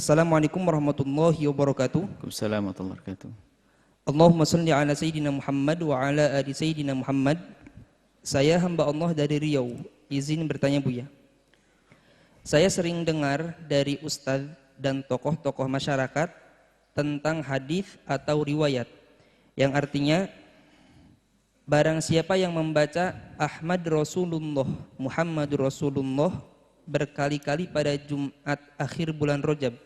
Assalamualaikum warahmatullahi wabarakatuh. Waalaikumsalam warahmatullahi wabarakatuh. Allahumma salli ala Sayyidina Muhammad wa ala ali Sayyidina Muhammad. Saya hamba Allah dari Riau. Izin bertanya Buya. Saya sering dengar dari ustadz dan tokoh-tokoh masyarakat tentang hadis atau riwayat yang artinya barang siapa yang membaca Ahmad Rasulullah, Muhammad Rasulullah berkali-kali pada Jumat akhir bulan Rajab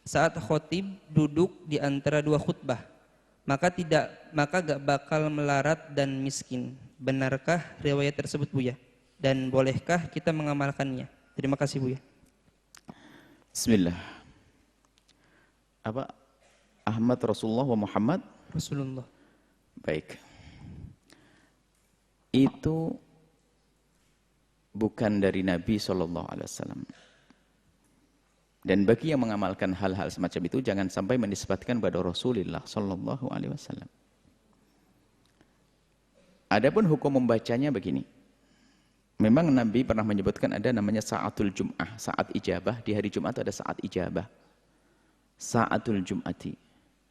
saat khotib duduk di antara dua khutbah, maka gak bakal melarat dan miskin. Benarkah riwayat tersebut Buya? Dan bolehkah kita mengamalkannya? Terima kasih Buya. Bismillah. Apa? Ahmad Rasulullah wa Muhammad Rasulullah. Baik. Itu bukan dari Nabi SAW. Dan bagi yang mengamalkan hal-hal semacam itu, jangan sampai menisbatkan pada Rasulullah SAW. Adapun hukum membacanya begini. Memang Nabi pernah menyebutkan ada namanya sa'atul jum'ah, saat ijabah. Di hari Jumat ada saat ijabah. Sa'atul jum'ati,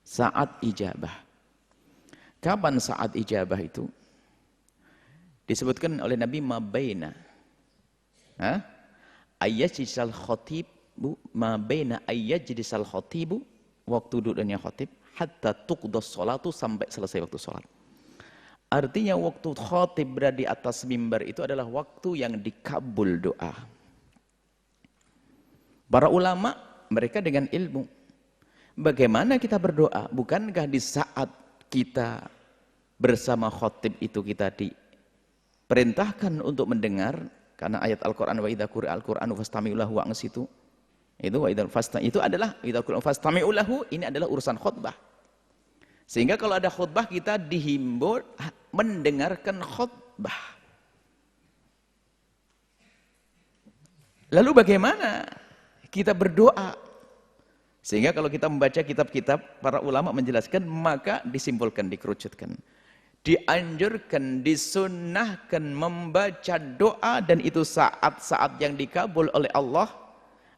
saat ijabah. Kapan saat ijabah itu? Disebutkan oleh Nabi mabaina ayyajlisal khatibu, mabaina ayyajlisal khatibu, waktu duduknya khatib, hatta tuqdas sholatu, sampai selesai waktu sholat. Artinya waktu khatib berada di atas mimbar itu adalah waktu yang dikabul doa. Para ulama, mereka dengan ilmu. Bagaimana kita berdoa? Bukankah di saat kita bersama khatib itu kita diperintahkan untuk mendengar? Karena ayat Al-Quran wa idza quri'a al-Qur'anu fastami'u lahu wa ansitu. Itu adalah idza quri'a fastami'u lahu, ini adalah urusan khutbah. Sehingga kalau ada khutbah kita dihimbau mendengarkan khutbah. Lalu bagaimana kita berdoa? Sehingga kalau kita membaca kitab-kitab para ulama menjelaskan, maka disimpulkan, dikerucutkan. Dianjurkan, disunnahkan membaca doa, dan itu saat-saat yang dikabul oleh Allah,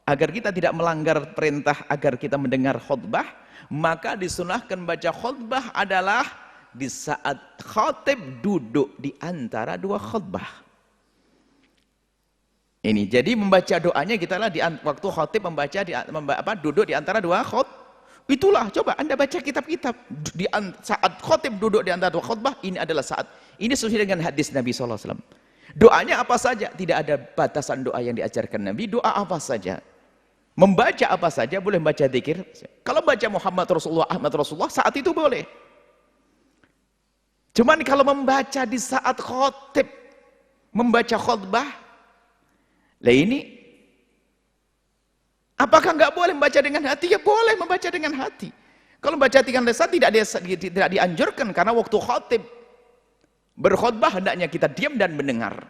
agar kita tidak melanggar perintah agar kita mendengar khutbah. Maka disunnahkan baca khutbah adalah di saat khatib duduk di antara dua khutbah. Ini jadi membaca doanya kita lah di waktu khatib duduk di antara dua khutbah. Itulah, coba Anda baca kitab-kitab di saat khatib duduk di antara dua khutbah, ini adalah saat. Ini sesuai dengan hadis Nabi SAW. Doanya apa saja, tidak ada batasan doa yang diajarkan Nabi. Doa apa saja, membaca apa saja, boleh membaca zikir. Kalau baca Muhammad Rasulullah, Ahmad Rasulullah, saat itu boleh. Cuman kalau membaca di saat khatib, membaca khutbah, lah ini apakah nggak boleh membaca dengan hati? Ya boleh membaca dengan hati. Kalau membaca dengan lisan tidak dianjurkan, karena waktu khatib berkhutbah hendaknya kita diam dan mendengar.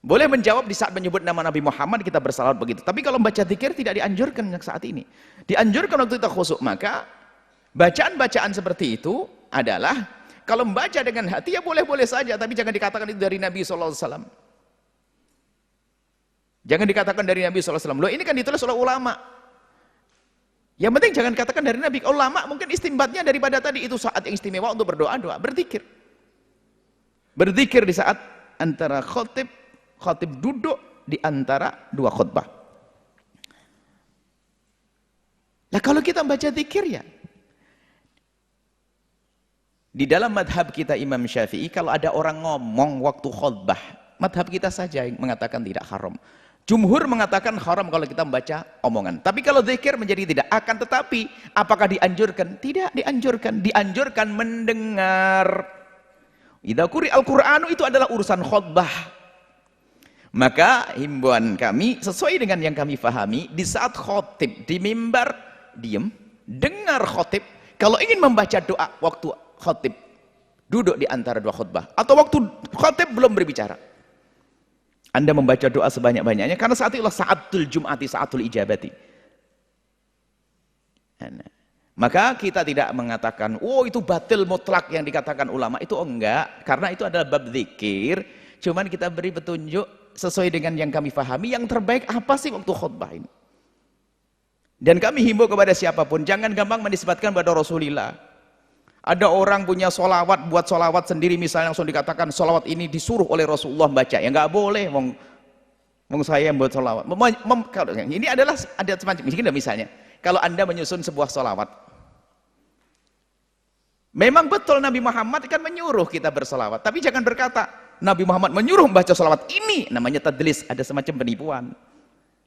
Boleh menjawab di saat menyebut nama Nabi Muhammad, kita bersalawat begitu. Tapi kalau membaca zikir tidak dianjurkan saat ini. Dianjurkan waktu kita khusyuk. Maka bacaan-bacaan seperti itu adalah, kalau membaca dengan hati ya boleh-boleh saja, tapi jangan dikatakan itu dari Nabi SAW. Jangan dikatakan dari Nabi SAW. Loh, ini kan ditulis oleh ulama. Yang penting jangan katakan dari Nabi. Ulama mungkin istimbatnya daripada tadi, itu saat yang istimewa untuk berdoa-doa, berzikir. Berzikir di saat antara khatib duduk di antara dua khutbah. Nah, kalau kita baca zikir ya, di dalam madhab kita Imam Syafi'i, kalau ada orang ngomong waktu khutbah, madhab kita saja yang mengatakan tidak haram. Jumhur mengatakan haram kalau kita membaca omongan. Tapi kalau zikir menjadi tidak. Akan tetapi, apakah dianjurkan? Tidak dianjurkan. Dianjurkan mendengar. Idza quri'a al-Qur'anu, itu adalah urusan khutbah. Maka himbauan kami sesuai dengan yang kami fahami, di saat khotib di mimbar, diam, dengar khotib. Kalau ingin membaca doa waktu khotib duduk di antara dua khutbah, atau waktu khotib belum berbicara, Anda membaca doa sebanyak-banyaknya, karena saat itulah sa'atul jum'ati, sa'atul ijabati. Maka kita tidak mengatakan, oh itu batil mutlak yang dikatakan ulama, itu enggak, karena itu adalah bab zikir. Cuman kita beri petunjuk sesuai dengan yang kami fahami, yang terbaik apa sih waktu khutbah ini. Dan kami himbau kepada siapapun, jangan gampang menisbatkan pada Rasulullah. Ada orang punya solawat, buat solawat sendiri misalnya, langsung dikatakan solawat ini disuruh oleh Rasulullah baca. Ya nggak boleh, wong saya yang buat solawat. Ini adalah ada semacam ini misalnya. Kalau Anda menyusun sebuah solawat, memang betul Nabi Muhammad kan menyuruh kita bersolawat, tapi jangan berkata Nabi Muhammad menyuruh membaca solawat. Ini namanya tadlis, ada semacam penipuan.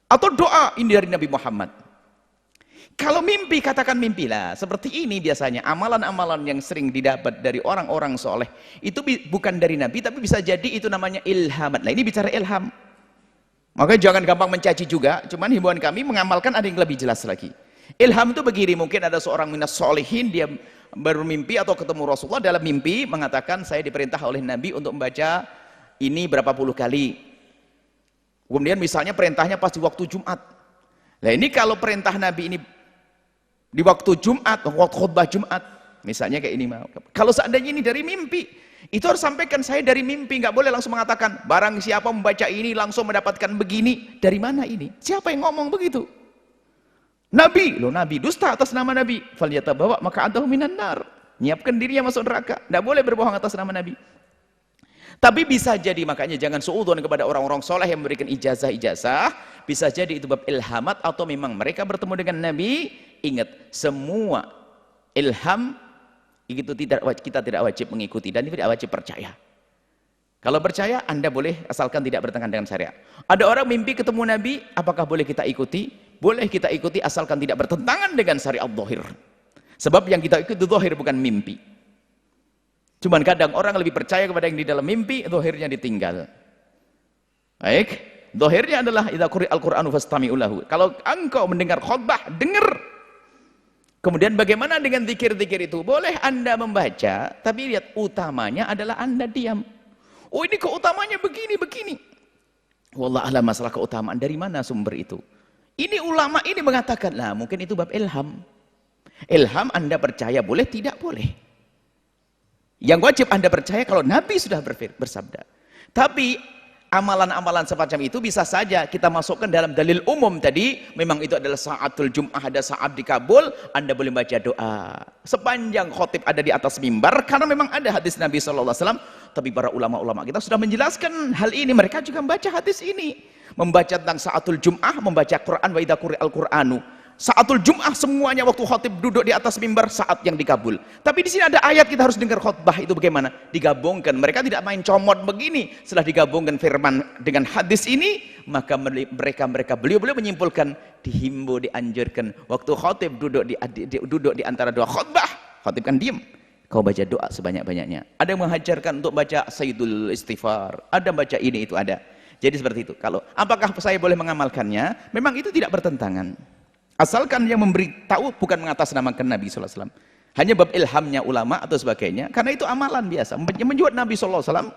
Atau doa ini dari Nabi Muhammad. Kalau mimpi, katakan mimpilah. Seperti ini biasanya, amalan-amalan yang sering didapat dari orang-orang soleh, itu bukan dari Nabi, tapi bisa jadi itu namanya ilhamat. Nah ini bicara ilham. Maka jangan gampang mencaci juga, cuman himbauan kami mengamalkan ada yang lebih jelas lagi. Ilham itu begini, mungkin ada seorang minas solehin, dia bermimpi atau ketemu Rasulullah dalam mimpi, mengatakan saya diperintah oleh Nabi untuk membaca ini berapa puluh kali. Kemudian misalnya perintahnya pas di waktu Jumat. Nah ini kalau perintah Nabi ini di waktu Jumat, waktu khutbah Jumat, misalnya kayak ini, kalau seandainya ini dari mimpi, itu harus sampaikan saya dari mimpi, nggak boleh langsung mengatakan barang siapa membaca ini langsung mendapatkan begini. Dari mana ini? Siapa yang ngomong begitu? Nabi, loh Nabi dusta atas nama Nabi. Falyatabawa maq'adahu minan nar. Nyiapkan dirinya masuk neraka. Nggak boleh berbohong atas nama Nabi. Tapi bisa jadi, makanya jangan suudzon kepada orang-orang soleh yang memberikan ijazah-ijazah. Bisa jadi itu bab ilhamat atau memang mereka bertemu dengan Nabi. Ingat, semua ilham itu kita tidak wajib mengikuti dan tidak wajib percaya. Kalau percaya, Anda boleh asalkan tidak bertentangan dengan syariat. Ada orang mimpi ketemu Nabi, apakah boleh kita ikuti? Boleh kita ikuti asalkan tidak bertentangan dengan syariat zahir. Sebab yang kita ikuti zahir bukan mimpi. Cuman kadang orang lebih percaya kepada yang di dalam mimpi, zahirnya ditinggal. Baik, zahirnya adalah idza quri'al Qur'anu fastami'u lahu. Kalau engkau mendengar khutbah, dengar. Kemudian bagaimana dengan zikir-zikir itu? Boleh Anda membaca, tapi lihat utamanya adalah Anda diam. Oh ini keutamanya begini-begini. Wallah alam masalah keutamaan. Dari mana sumber itu? Ini ulama ini mengatakan, lah mungkin itu bab ilham. Ilham Anda percaya boleh, tidak boleh. Yang wajib Anda percaya kalau Nabi sudah bersabda. Tapi amalan-amalan semacam itu bisa saja kita masukkan dalam dalil umum tadi. Memang itu adalah saatul Jum'ah, ada saat dikabul, Anda boleh baca doa sepanjang khotib ada di atas mimbar, karena memang ada hadis Nabi SAW. Tapi para ulama-ulama kita sudah menjelaskan hal ini, mereka juga membaca hadis ini, membaca tentang saatul Jum'ah, membaca Quran wa idza quri'al Qur'anu. Saatul Jum'ah semuanya waktu khotib duduk di atas mimbar, saat yang dikabul. Tapi di sini ada ayat kita harus dengar khutbah itu bagaimana? Digabungkan. Mereka tidak main comot begini. Setelah digabungkan firman dengan hadis ini, maka beliau menyimpulkan, dihimbau, dianjurkan waktu khotib duduk di antara dua khutbah. Khotib kan diam. Kau baca doa sebanyak-banyaknya. Ada yang menghajarkan untuk baca Sayyidul Istighfar. Ada baca ini itu ada. Jadi seperti itu. Kalau apakah saya boleh mengamalkannya? Memang itu tidak bertentangan. Asalkan yang memberitahu bukan mengatasnamakan Nabi SAW. Hanya bab ilhamnya ulama atau sebagainya. Karena itu amalan biasa. Menjuat Nabi SAW.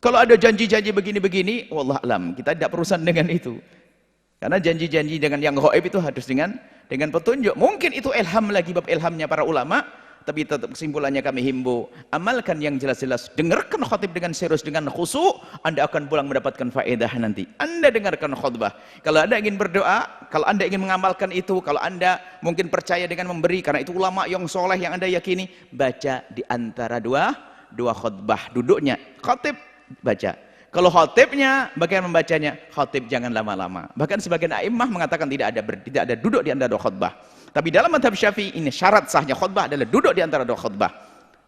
Kalau ada janji-janji begini-begini, wallah alam, kita tidak berurusan dengan itu. Karena janji-janji dengan yang ghaib itu harus dengan petunjuk. Mungkin itu ilham lagi, bab ilhamnya para ulama. Tapi tetap kesimpulannya kami himbau, amalkan yang jelas-jelas, dengarkan khutib dengan serius, dengan khusyuk, Anda akan pulang mendapatkan faedah nanti. Anda dengarkan khutbah. Kalau Anda ingin berdoa, kalau Anda ingin mengamalkan itu, kalau Anda mungkin percaya dengan memberi, karena itu ulama yang soleh yang Anda yakini, baca di antara dua khutbah, duduknya khutib baca. Kalau khutibnya, bagaimana membacanya? Khutib jangan lama-lama. Bahkan sebagian a'immah mengatakan tidak ada duduk di antara dua khutbah. Tapi dalam mazhab Syafi'i ini syarat sahnya khutbah adalah duduk di antara dua khutbah.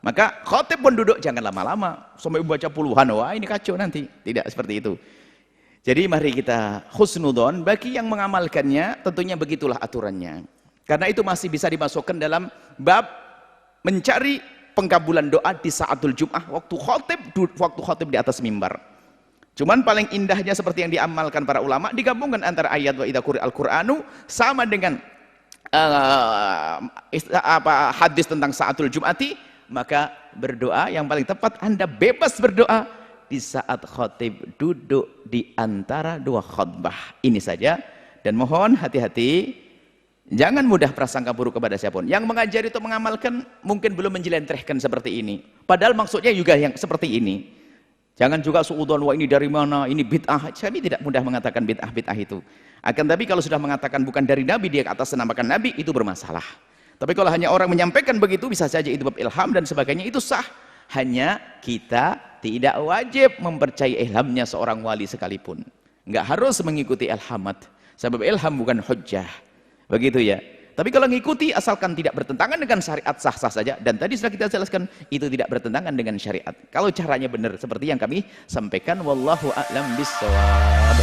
Maka khutib pun duduk jangan lama-lama sampai membaca puluhan. Wah ini kacau nanti. Tidak seperti itu. Jadi mari kita husnudzon bagi yang mengamalkannya, tentunya begitulah aturannya. Karena itu masih bisa dimasukkan dalam bab mencari pengkabulan doa di saatul Jum'ah waktu khutib di atas mimbar. Cuman paling indahnya seperti yang diamalkan para ulama, digabungkan antara ayat wa idza quri'al Qur'anu sama dengan hadis tentang saatul Jum'ati, maka berdoa yang paling tepat Anda bebas berdoa di saat khotib duduk di antara dua khutbah. Ini saja, dan mohon hati-hati, jangan mudah prasangka buruk kepada siapapun. Yang mengajari itu mengamalkan mungkin belum menjelentrehkan seperti ini, padahal maksudnya juga yang seperti ini. Jangan juga suudzon, wah ini dari mana, ini bid'ah. Kami tidak mudah mengatakan bid'ah itu. Akan tapi kalau sudah mengatakan bukan dari Nabi, dia atas namakan Nabi, itu bermasalah. Tapi kalau hanya orang menyampaikan begitu, bisa saja itu bab ilham dan sebagainya, itu sah. Hanya kita tidak wajib mempercayai ilhamnya seorang wali sekalipun. Enggak harus mengikuti ilhamat. Sebab ilham bukan hujjah. Begitu ya. Tapi kalau mengikuti asalkan tidak bertentangan dengan syariat, sah-sah saja. Dan tadi sudah kita jelaskan, itu tidak bertentangan dengan syariat. Kalau caranya benar seperti yang kami sampaikan, wallahu a'lam bishawab.